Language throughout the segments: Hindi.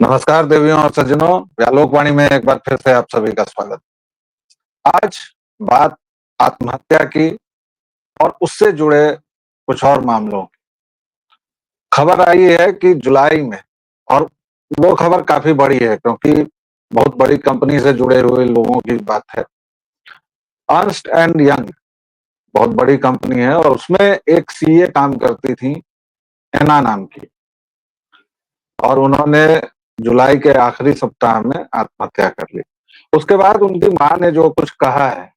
नमस्कार देवियों और सज्जनों, व्यालोकवाणी में एक बार फिर से आप सभी का स्वागत। आज बात आत्महत्या की और उससे जुड़े कुछ और मामलों की। खबर आई है कि जुलाई में, और वो खबर काफी बड़ी है क्योंकि बहुत बड़ी कंपनी से जुड़े हुए लोगों की बात है। अर्न्स्ट एंड यंग बहुत बड़ी कंपनी है और उसमें एक सीए काम करती थी, एना नाम की, और उन्होंने जुलाई के आखिरी सप्ताह में आत्महत्या कर ली। उसके बाद उनकी मां ने जो कुछ कहा है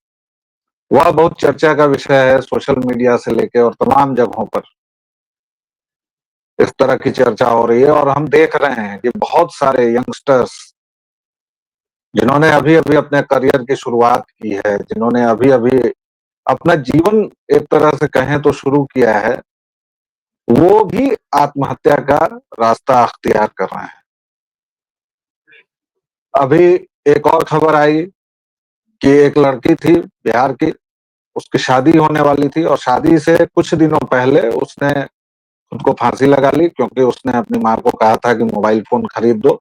वह बहुत चर्चा का विषय है। सोशल मीडिया से लेके और तमाम जगहों पर इस तरह की चर्चा हो रही है और हम देख रहे हैं कि बहुत सारे यंगस्टर्स जिन्होंने अभी अभी अपने करियर की शुरुआत की है, जिन्होंने अभी अभी अपना जीवन एक तरह से कहें तो शुरू किया है, वो भी आत्महत्या का रास्ता अख्तियार कर रहे हैं। अभी एक और खबर आई कि एक लड़की थी बिहार की, उसकी शादी होने वाली थी और शादी से कुछ दिनों पहले उसने खुद को फांसी लगा ली क्योंकि उसने अपनी माँ को कहा था कि मोबाइल फोन खरीद दो,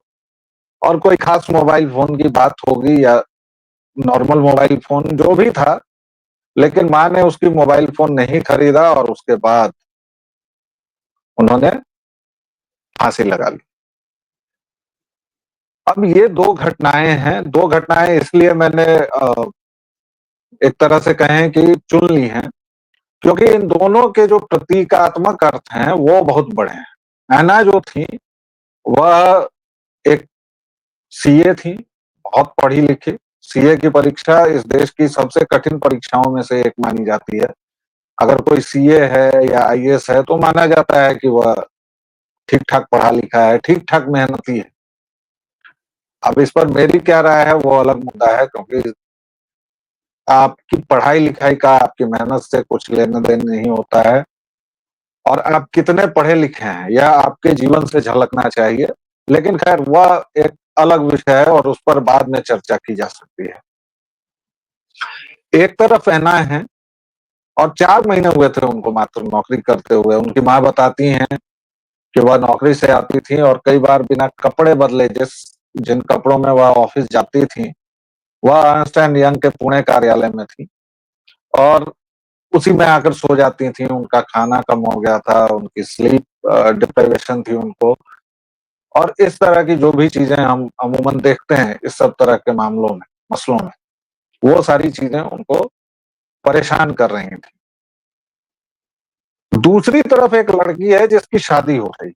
और कोई खास मोबाइल फोन की बात होगी या नॉर्मल मोबाइल फोन जो भी था, लेकिन माँ ने उसकी मोबाइल फोन नहीं खरीदा और उसके बाद उन्होंने फांसी लगा ली। अब ये दो घटनाएं हैं, दो घटनाएं इसलिए मैंने एक तरह से कहें कि चुन ली हैं क्योंकि इन दोनों के जो प्रतीकात्मक अर्थ हैं वो बहुत बड़े हैं। ऐना जो थी वह एक सीए थी, बहुत पढ़ी लिखी। सीए की परीक्षा इस देश की सबसे कठिन परीक्षाओं में से एक मानी जाती है। अगर कोई सीए है या आईएएस है तो माना जाता है कि वह ठीक ठाक पढ़ा लिखा है, ठीक ठाक मेहनती है। अब इस पर मेरी क्या राय है वो अलग मुद्दा है, क्योंकि आपकी पढ़ाई लिखाई का आपकी मेहनत से कुछ लेना देना नहीं होता है, और आप कितने पढ़े लिखे हैं यह आपके जीवन से झलकना चाहिए। लेकिन खैर वह एक अलग विषय है और उस पर बाद में चर्चा की जा सकती है। एक तरफ ऐना है और 4 महीने हुए थे उनको मात्र नौकरी करते हुए। उनकी माँ बताती हैं कि वह नौकरी से आती थी और कई बार बिना कपड़े बदले जिन कपड़ों में वह ऑफिस जाती थी वह अर्न्स्ट एंड यंग के पुणे कार्यालय में थी, और उसी में आकर सो जाती थी। उनका खाना कम हो गया था, उनकी स्लीप डिप्राइवेशन थी उनको, और इस तरह की जो भी चीजें हम अमूमन देखते हैं इस सब तरह के मामलों में, मसलों में, वो सारी चीजें उनको परेशान कर रही थी। दूसरी तरफ एक लड़की है जिसकी शादी हो गई।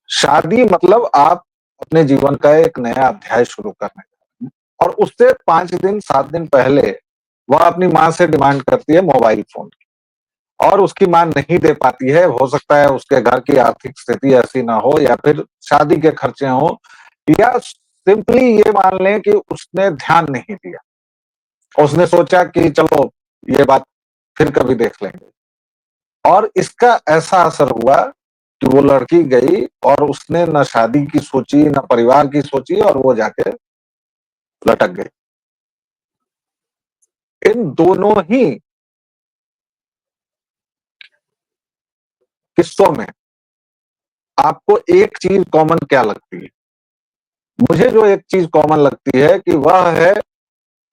शादी मतलब आप अपने जीवन का एक नया अध्याय शुरू करने जा रहे हैं, और उससे 5 दिन 7 दिन पहले वह अपनी माँ से डिमांड करती है मोबाइल फोन की, और उसकी माँ नहीं दे पाती है। हो सकता है उसके घर की आर्थिक स्थिति ऐसी ना हो, या फिर शादी के खर्चे हो, या सिंपली ये मान लें कि उसने ध्यान नहीं दिया। उसने सोचा कि चलो ये बात फिर कभी देख लेंगे, और इसका ऐसा असर हुआ कि वो लड़की गई और उसने न शादी की सोची न परिवार की सोची, और वो जाके लटक गई। इन दोनों ही किस्सों में आपको एक चीज कॉमन क्या लगती है? मुझे जो एक चीज कॉमन लगती है कि वह है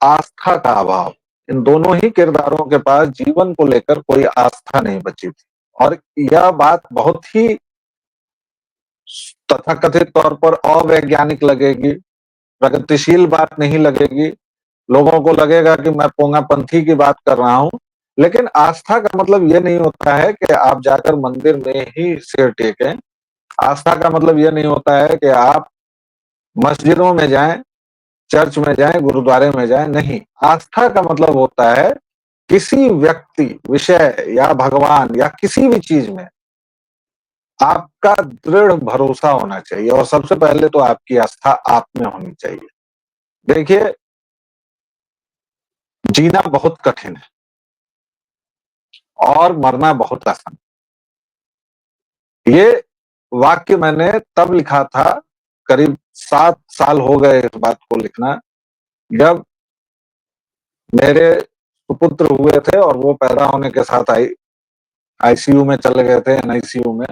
आस्था का अभाव। इन दोनों ही किरदारों के पास जीवन को लेकर कोई आस्था नहीं बची थी, और यह बात बहुत ही तथाकथित तौर पर अवैज्ञानिक लगेगी, प्रगतिशील बात नहीं लगेगी। लोगों को लगेगा कि मैं पोंगापंथी की बात कर रहा हूं, लेकिन आस्था का मतलब ये नहीं होता है कि आप जाकर मंदिर में ही सिर टेकें। आस्था का मतलब ये नहीं होता है कि आप मस्जिदों में जाएं, चर्च में जाएं, गुरुद्वारे में जाएं। नहीं, आस्था का मतलब होता है किसी व्यक्ति, विषय या भगवान या किसी भी चीज में आपका दृढ़ भरोसा होना चाहिए, और सबसे पहले तो आपकी आस्था आप में होनी चाहिए। देखिए, जीना बहुत कठिन है और मरना बहुत आसान। ये वाक्य मैंने तब लिखा था, करीब 7 साल हो गए इस बात को लिखना, जब मेरे सुपुत्र हुए थे और वो पैदा होने के साथ आईसीयू में चले गए थे, एनआईसीयू में,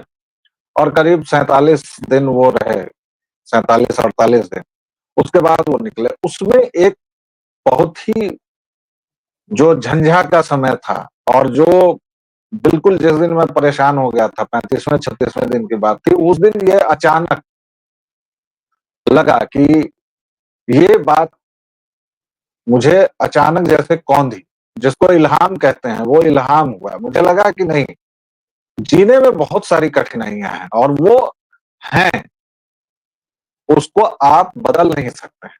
और करीब 47 दिन वो रहे। 47-48 दिन, उसके बाद वो निकले। उसमें एक बहुत ही जो झंझा का समय था और जो बिल्कुल जिस दिन मैं परेशान हो गया था, 35वें-36वें दिन की बात थी, उस दिन ये अचानक लगा कि ये बात मुझे अचानक जैसे कौंधी, जिसको इल्हाम कहते हैं, वो इल्हाम हुआ। मुझे लगा कि नहीं, जीने में बहुत सारी कठिनाइयाँ हैं और वो हैं, उसको आप बदल नहीं सकते हैं,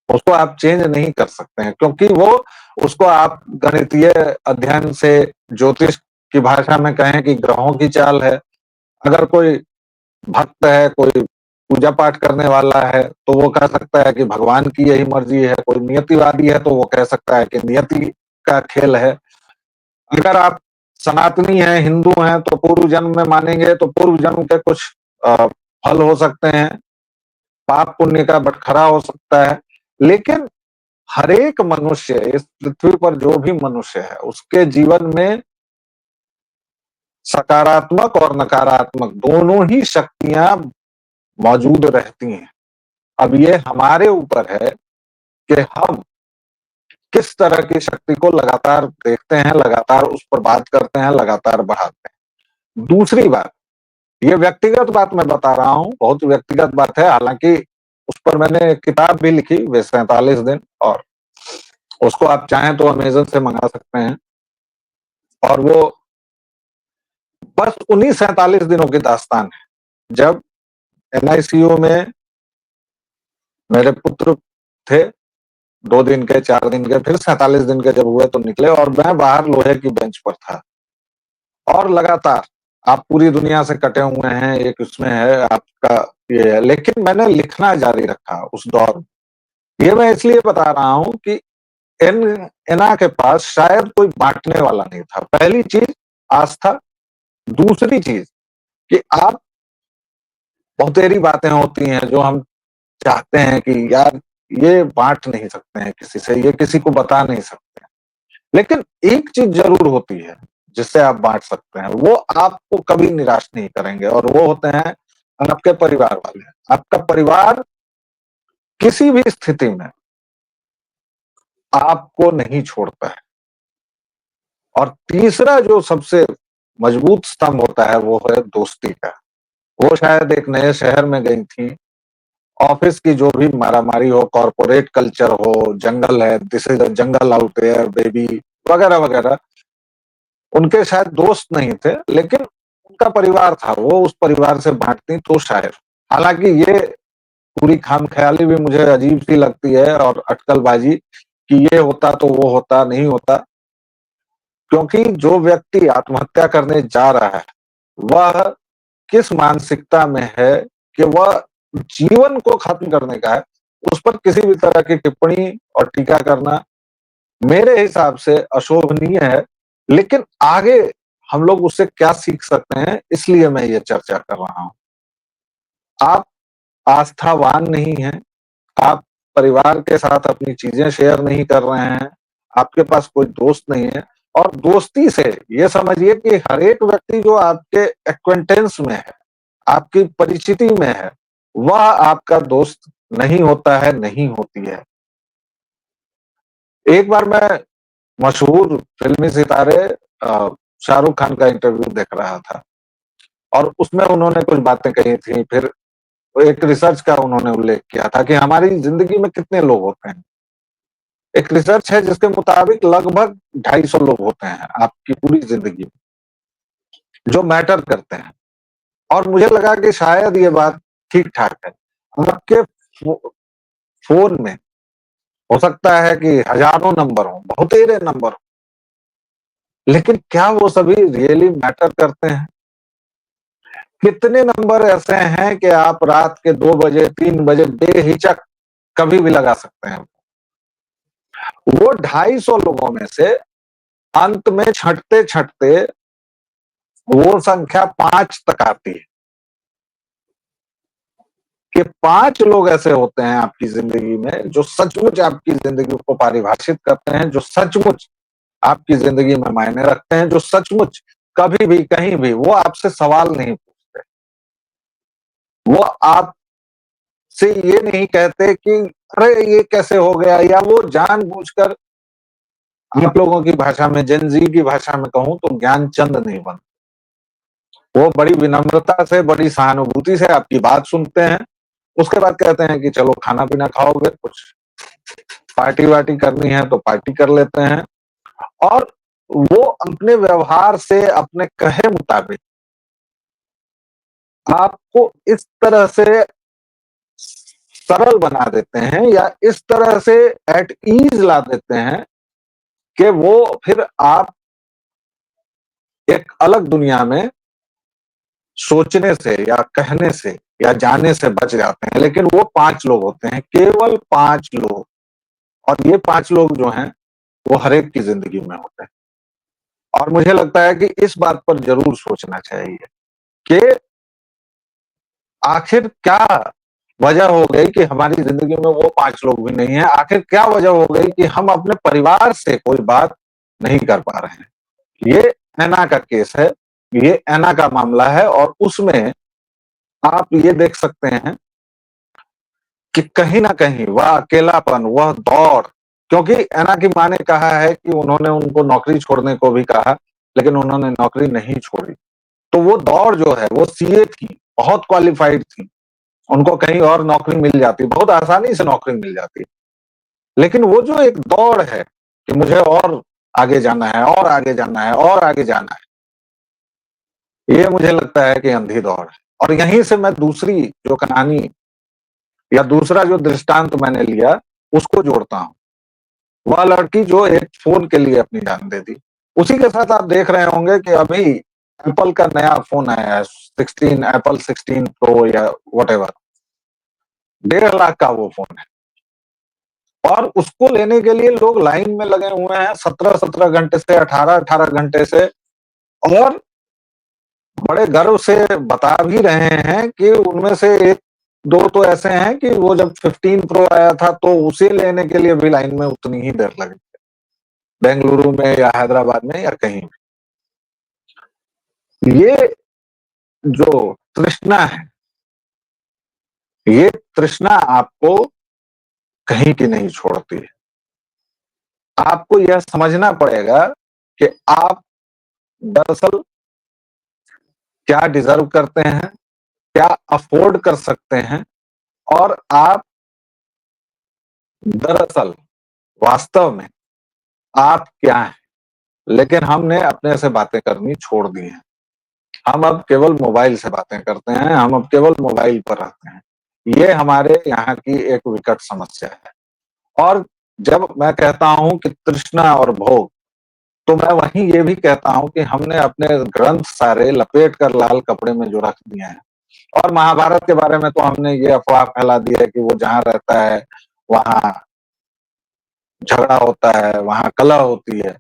उसको आप चेंज नहीं कर सकते हैं, क्योंकि वो उसको आप गणितीय अध्ययन से, ज्योतिष की भाषा में कहें कि ग्रहों की चाल है। अगर कोई भक्त है, कोई पूजा पाठ करने वाला है, तो वो कह सकता है कि भगवान की यही मर्जी है। कोई नियतिवादी है तो वो कह सकता है कि नियति का खेल है। अगर आप सनातनी हैं, हिंदू हैं, तो पूर्व जन्म में मानेंगे तो पूर्व जन्म के कुछ फल हो सकते हैं, पाप पुण्य का बटखरा हो सकता है। लेकिन हर एक मनुष्य, इस पृथ्वी पर जो भी मनुष्य है, उसके जीवन में सकारात्मक और नकारात्मक दोनों ही शक्तियां मौजूद रहती हैं। अब ये हमारे ऊपर है कि हम किस तरह की शक्ति को लगातार देखते हैं, लगातार उस पर बात करते हैं, लगातार बढ़ाते हैं। दूसरी बात, ये व्यक्तिगत बात मैं बता रहा हूँ, बहुत व्यक्तिगत बात है, हालांकि उस पर मैंने एक किताब भी लिखी, वे 47 दिन, और उसको आप चाहें तो अमेज़न से मंगा सकते हैं। और वो बस उन्हीं 47 दिनों की दास्तान है, जब एनआईसीयू में मेरे पुत्र थे, 2 दिन के, 4 दिन के, फिर 47 दिन के जब हुए तो निकले, और मैं बाहर लोहे की बेंच पर था। और लगातार आप पूरी दुनिया से कटे हुए हैं, एक उसमें है आपका ये है, लेकिन मैंने लिखना जारी रखा उस दौर में। ये मैं इसलिए बता रहा हूँ कि एन एना के पास शायद कोई बाँटने वाला नहीं था। पहली चीज़ आस्था, दूसरी चीज़ कि आप, बहुतेरी बातें होती हैं जो हम चाहते हैं कि यार ये बाँट नहीं सकते हैं किसी से, ये किसी को बता नहीं सकते हैं। लेकिन एक चीज़ ज़रूर होती है जिससे आप बाँट सकते हैं, वो आपको कभी निराश नहीं करेंगे, और वो होते हैं आपके परिवार वाले। आपका परिवार किसी भी स्थिति में आपको नहीं छोड़ता है। और तीसरा जो सबसे मजबूत स्तंभ होता है वो है दोस्ती का। वो शायद एक नए शहर में गई थी, ऑफिस की जो भी मारामारी हो, कॉर्पोरेट कल्चर हो, जंगल है, this is a jungle out there baby, वगैरह वगैरह, उनके शायद दोस्त नहीं थे, लेकिन उनका परिवार था, वो उस परिवार से बांटती तो शायद। हालांकि ये पूरी खामख्याली भी मुझे अजीब सी लगती है, और अटकलबाजी कि ये होता तो वो होता, नहीं होता। क्योंकि जो व्यक्ति आत्महत्या करने जा रहा है, वह किस मानसिकता में है कि वह जीवन को खत्म करने का है, उस पर किसी भी तरह की टिप्पणी और टीका करना मेरे हिसाब से अशोभनीय है। लेकिन आगे हम लोग उससे क्या सीख सकते हैं, इसलिए मैं ये चर्चा कर रहा हूँ। आप आस्थावान नहीं हैं, आप परिवार के साथ अपनी चीजें शेयर नहीं कर रहे हैं, आपके पास कोई दोस्त नहीं है, और दोस्ती से ये समझिए कि हर एक व्यक्ति जो आपके एक्वेंटेंस में है, आपकी परिचिति में है, वह आपका दोस्त नहीं होता है, नहीं होती है। एक बार मैं मशहूर फ़िल्मी सितारे शाहरुख खान का इंटरव्यू देख रहा था, और उसमें उन्होंने कुछ बातें कही थी, फिर एक रिसर्च का उन्होंने उल्लेख किया था कि हमारी ज़िंदगी में कितने लोग होते हैं। एक रिसर्च है जिसके मुताबिक लगभग 250 लोग होते हैं आपकी पूरी ज़िंदगी में, जो मैटर करते हैं। और मुझे लगा कि शायद ये बात ठीक-ठाक है। आपके फ़ो फ़ोन में हो सकता है कि हज़ारों नंबर हों, बहुतेरे नंबर हों, लेकिन क्या वो सभी रियली मैटर करते हैं? कितने नंबर ऐसे हैं कि आप रात के 2 बजे, 3 बजे बेहिचक कभी भी लगा सकते हैं? वो 250 लोगों में से अंत में छँटते-छँटते वो संख्या 5 तक आती है, कि 5 लोग ऐसे होते हैं आपकी ज़िंदगी में जो सचमुच आपकी ज़िंदगी को परिभाषित करते हैं, जो सचमुच आपकी ज़िंदगी में मायने रखते हैं, जो सचमुच कभी भी, कहीं भी वो आपसे सवाल नहीं पूछते। वो आप से ये नहीं कहते कि अरे ये कैसे हो गया, या वो जानबूझकर, आप लोगों की भाषा में, जेन ज़ी की भाषा में कहूँ तो ज्ञानचंद नहीं बनते। वो बड़ी विनम्रता से, बड़ी सहानुभूति से आपकी बात सुनते हैं, उसके बाद कहते हैं कि चलो खाना-पीना खाओगे, कुछ पार्टी-वार्टी करनी है तो पार्टी कर लेते हैं, और वो अपने व्यवहार से, अपने कहे मुताबिक आपको इस तरह से सरल बना देते हैं, या इस तरह से एट ईज़ ला देते हैं कि वो फिर आप एक अलग दुनिया में सोचने से या कहने से या जाने से बच जाते हैं। लेकिन वो 5 लोग होते हैं, केवल 5 लोग, और ये 5 लोग जो हैं, वो हर एक की ज़िंदगी में होते हैं। और मुझे लगता है कि इस बात पर ज़रूर सोचना चाहिए कि आखिर क्या वजह हो गई कि हमारी ज़िंदगी में वो 5 लोग भी नहीं हैं? आखिर क्या वजह हो गई कि हम अपने परिवार से कोई बात नहीं कर पा रहे हैं? ये ऐना का केस है, ये ऐना का मामला है, और उसमें आप ये देख सकते हैं कि कहीं न कहीं वह अकेलापन, वह दौड़, क्योंकि ऐना की माँ ने कहा है कि उन्होंने उनको नौकरी छोड़ने को भी कहा, लेकिन उन्होंने नौकरी नहीं छोड़ी। तो वो दौड़ जो है, वो सीए थी, बहुत क्वालिफ़ाइड थी, उनको कहीं और नौकरी मिल जाती, बहुत आसानी से नौकरी मिल जाती। लेकिन वो जो एक दौड़ है कि मुझे और आगे जाना है, और आगे जाना है, और आगे जाना है, ये मुझे लगता है कि अंधी दौड़ है। और यहीं से मैं दूसरी जो कहानी या दूसरा जो दृष्टांत मैंने लिया, उसको जोड़ता हूँ। वह लड़की जो एक फ़ोन के लिए अपनी जान दे दी। उसी के साथ आप देख रहे होंगे कि अभी एप्पल का नया फ़ोन आया है, 16 एप्पल 16 प्रो या व्हाटएवर, 1.5 लाख का वो फ़ोन है, और उसको लेने के लिए लोग लाइन में लगे हुए हैं 17-17 घंटे से, 18-18 घंटे से, और बड़े गर्व से बता भी रहे हैं कि उनमें से 1-2 तो ऐसे हैं कि वो जब 15 प्रो आया था तो उसे लेने के लिए भी लाइन में उतनी ही देर लगी, बेंगलुरु में या हैदराबाद में या कहीं भी। ये जो तृष्णा है, ये तृष्णा आपको कहीं की नहीं छोड़ती है। आपको यह समझना पड़ेगा कि आप दरअसल क्या डिज़र्व करते हैं, क्या अफ़ोर्ड कर सकते हैं, और आप दरअसल वास्तव में आप क्या हैं? लेकिन हमने अपने से बातें करनी छोड़ दी हैं। हम अब केवल मोबाइल से बातें करते हैं, हम अब केवल मोबाइल पर रहते हैं। ये हमारे यहाँ की एक विकट समस्या है। और जब मैं कहता हूँ कि तृष्णा और भोग, तो मैं वहीं ये भी कहता हूँ कि हमने अपने ग्रंथ सारे लपेट कर लाल कपड़े में जो रख दिए हैं। और महाभारत के बारे में तो हमने ये अफ़वाह फैला दी है कि वो जहाँ रहता है, वहाँ झगड़ा होता है, वहाँ कलह होती है।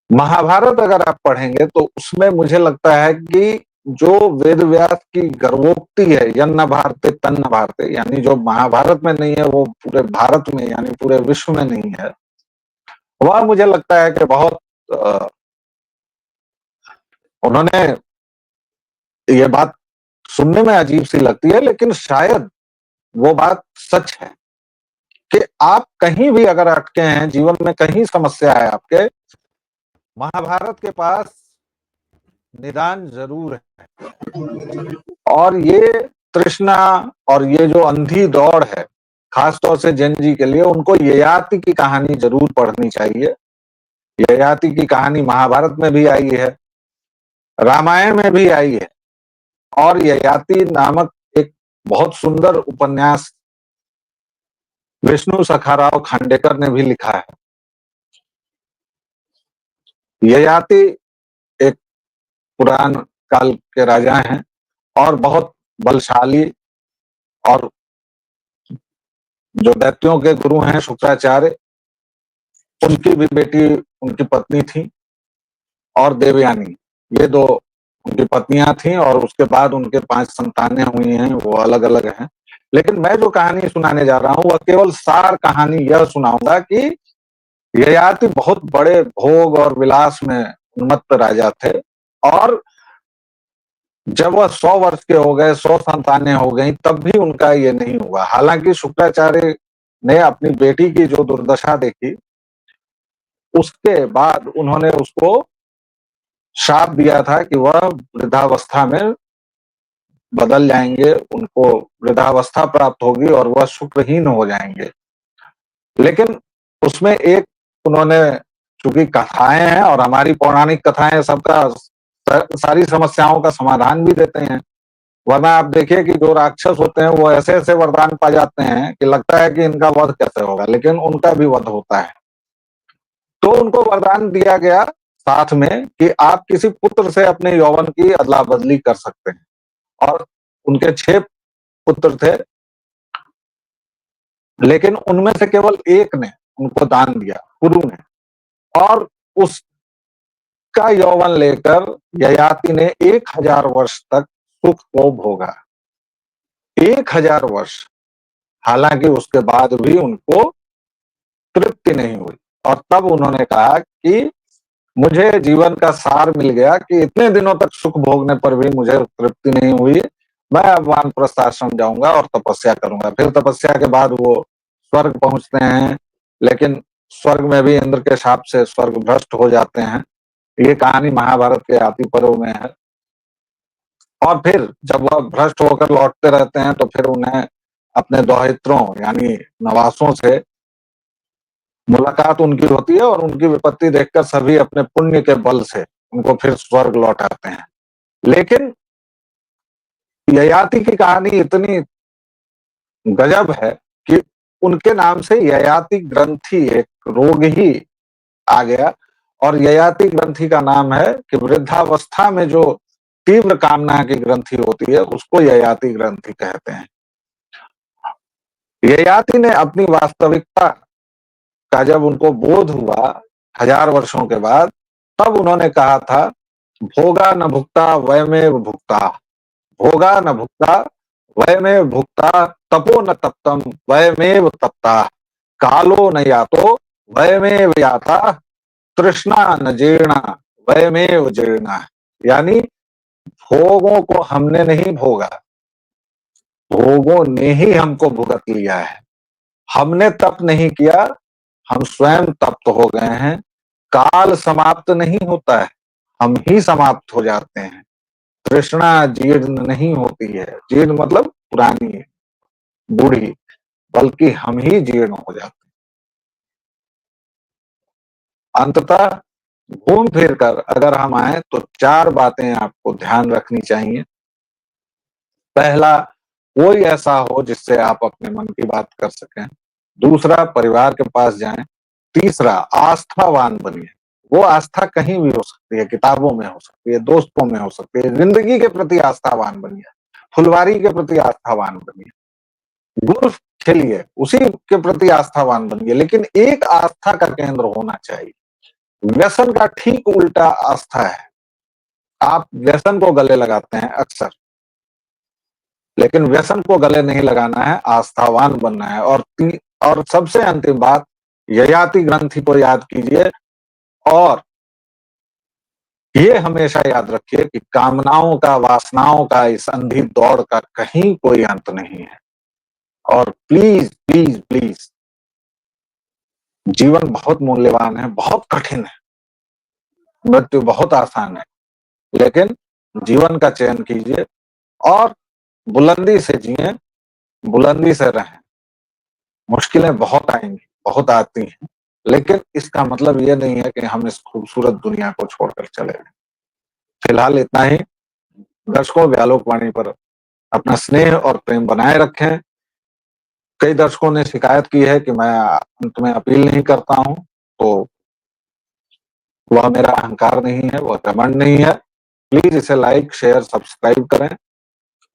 महाभारत अगर आप पढ़ेंगे तो उसमें मुझे लगता है कि जो वेद व्यास की गर्वोक्ति है, यन्न भारते तन्न भारते, यानी जो महाभारत में नहीं है वो पूरे भारत में, यानी पूरे विश्व में नहीं है, वह मुझे लगता है कि बहुत अ, उन्होंने, ये बात सुनने में अजीब सी लगती है लेकिन शायद वो बात सच है कि आप कहीं भी अगर अटके हैं, जीवन में कहीं समस्या है आपके, महाभारत के पास निदान ज़रूर है। और ये तृष्णा और ये जो अंधी दौड़ है, खास तौर से जेन जी के लिए, उनको ययाति की कहानी ज़रूर पढ़नी चाहिए। ययाति की कहानी महाभारत में भी आई है, रामायण में भी आई है, और ययाति नामक एक बहुत सुंदर उपन्यास विष्णु सखाराव खांडेकर ने भी लिखा है। ययाति एक पुराण काल के राजा हैं, और बहुत बलशाली, और जो दैत्यों के गुरु हैं शुक्राचार्य, उनकी भी बेटी उनकी पत्नी थी, और देवयानी, ये 2 उनकी पत्नियां थीं, और उसके बाद उनके 5 संतानें हुई हैं, वो अलग-अलग हैं। लेकिन मैं जो कहानी सुनाने जा रहा हूँ वह केवल सार कहानी यह सुनाऊँगा कि ययाति बहुत बड़े भोग और विलास में उन्मत्त राजा थे, और जब वह 100 वर्ष के हो गए, 100 संतानें हो गई, तब भी उनका ये नहीं हुआ। हालांकि शुक्राचार्य ने अपनी बेटी की जो दुर्दशा देखी, उसके बाद उन्होंने उसको श्राप दिया था कि वह वृद्धावस्था में बदल जाएंगे, उनको वृद्धावस्था प्राप्त होगी और वह शुक्रहीन हो जाएंगे। लेकिन उसमें एक उन्होंने, चूंकि कथाएं हैं और हमारी पौराणिक कथाएं सबका सारी समस्याओं का समाधान भी देते हैं, वरना आप देखिए कि जो राक्षस होते हैं वो ऐसे ऐसे वरदान पा जाते हैं कि लगता है कि इनका वध कैसे होगा, लेकिन उनका भी वध होता है। तो उनको वरदान दिया गया साथ में कि आप किसी पुत्र से अपने यौवन की अदला बदली कर सकते हैं, और उनके 6 पुत्र थे, लेकिन उनमें से केवल एक ने उनको दान दिया, पुरु ने, और उसका यौवन लेकर ययाति ने 1000 वर्ष तक सुख को भोगा। 1000 वर्ष। हालांकि उसके बाद भी उनको तृप्ति नहीं हुई, और तब उन्होंने कहा कि मुझे जीवन का सार मिल गया कि इतने दिनों तक सुख भोगने पर भी मुझे तृप्ति नहीं हुई, मैं अब वानप्रस्थ आश्रम जाऊंगा और तपस्या करूंगा। फिर तपस्या के बाद वो स्वर्ग पहुंचते हैं, लेकिन स्वर्ग में भी इंद्र के शाप से स्वर्ग भ्रष्ट हो जाते हैं। ये कहानी महाभारत के आदि पर्व में है। और फिर जब वह भ्रष्ट होकर लौटते रहते हैं तो फिर उन्हें अपने दौहित्रों यानी नवासों से मुलाकात उनकी होती है, और उनकी विपत्ति देखकर सभी अपने पुण्य के बल से उनको फिर स्वर्ग लौटाते हैं। लेकिन ययाति की कहानी इतनी गजब है कि उनके नाम से ययाति ग्रंथि एक रोग ही आ गया, और ययाति ग्रंथि का नाम है कि वृद्धावस्था में जो तीव्र कामना की ग्रंथि होती है उसको ययाति ग्रंथि कहते हैं। ययाति ने अपनी वास्तविकता का जब उनको बोध हुआ 1000 वर्षों के बाद, तब उन्होंने कहा था, भोगा न भुक्ता वयमेव भुक्ता, भोगा न भुक्ता वयमेव भुक्ता, तपो न तप्तम वयमेव तप्ता, कालो न यातो वयमेव याता, तृष्णा न जीर्णा वयमेव जीर्णा। यानी भोगों को हमने नहीं भोगा, भोगों ने ही हमको भुगत लिया है। हमने तप नहीं किया, हम स्वयं तप्त हो गए हैं। काल समाप्त नहीं होता है, हम ही समाप्त हो जाते हैं। तृष्णा जीर्ण नहीं होती है, जीर्ण मतलब पुरानी, बूढ़ी, बल्कि हम ही जीर्ण हो जाते हैं। अंततः घूम फिर कर अगर हम आए तो 4 बातें आपको ध्यान रखनी चाहिए। पहला, कोई ऐसा हो जिससे आप अपने मन की बात कर सकें। दूसरा, परिवार के पास जाएं। तीसरा, आस्थावान बनिए। वो आस्था कहीं भी हो सकती है, किताबों में हो सकती है, दोस्तों में हो सकती है। जिंदगी के प्रति आस्थावान बनिए, फुलवारी के प्रति आस्थावान बनिए, गोल्फ खेलिए, उसी के प्रति आस्थावान बनिए, लेकिन एक आस्था का केंद्र होना चाहिए। व्यसन का ठीक उल्टा आस्था है। आप व्यसन को गले लगाते हैं अक्सर, लेकिन व्यसन को गले नहीं लगाना है, आस्थावान बनना है। और सबसे अंतिम बात, ययाति ग्रंथि को याद कीजिए, और ये हमेशा याद रखिए कि कामनाओं का, वासनाओं का, इस अंधी दौड़ का कहीं कोई अंत नहीं है। और प्लीज प्लीज प्लीज, जीवन बहुत मूल्यवान है, बहुत कठिन है, मृत्यु बहुत आसान है, लेकिन जीवन का चयन कीजिए और बुलंदी से जिए, बुलंदी से रहें। मुश्किलें बहुत आएंगी, बहुत आती हैं, लेकिन इसका मतलब ये नहीं है कि हम इस खूबसूरत दुनिया को छोड़कर चले जाएं। फिलहाल इतना ही। दर्शकों, व्यालोकवाणी पर अपना स्नेह और प्रेम बनाए रखें। कई दर्शकों ने शिकायत की है कि मैं अंत में अपील नहीं करता हूं, तो वह मेरा अहंकार नहीं है, वह घमंड नहीं है। प्लीज इसे लाइक, शेयर, सब्सक्राइब करें,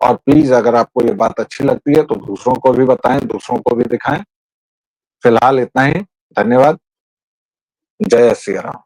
और प्लीज अगर आपको ये बात अच्छी लगती है तो दूसरों को भी बताएं, दूसरों को भी दिखाएं। फिलहाल इतना ही। धन्यवाद। जय श्री राम।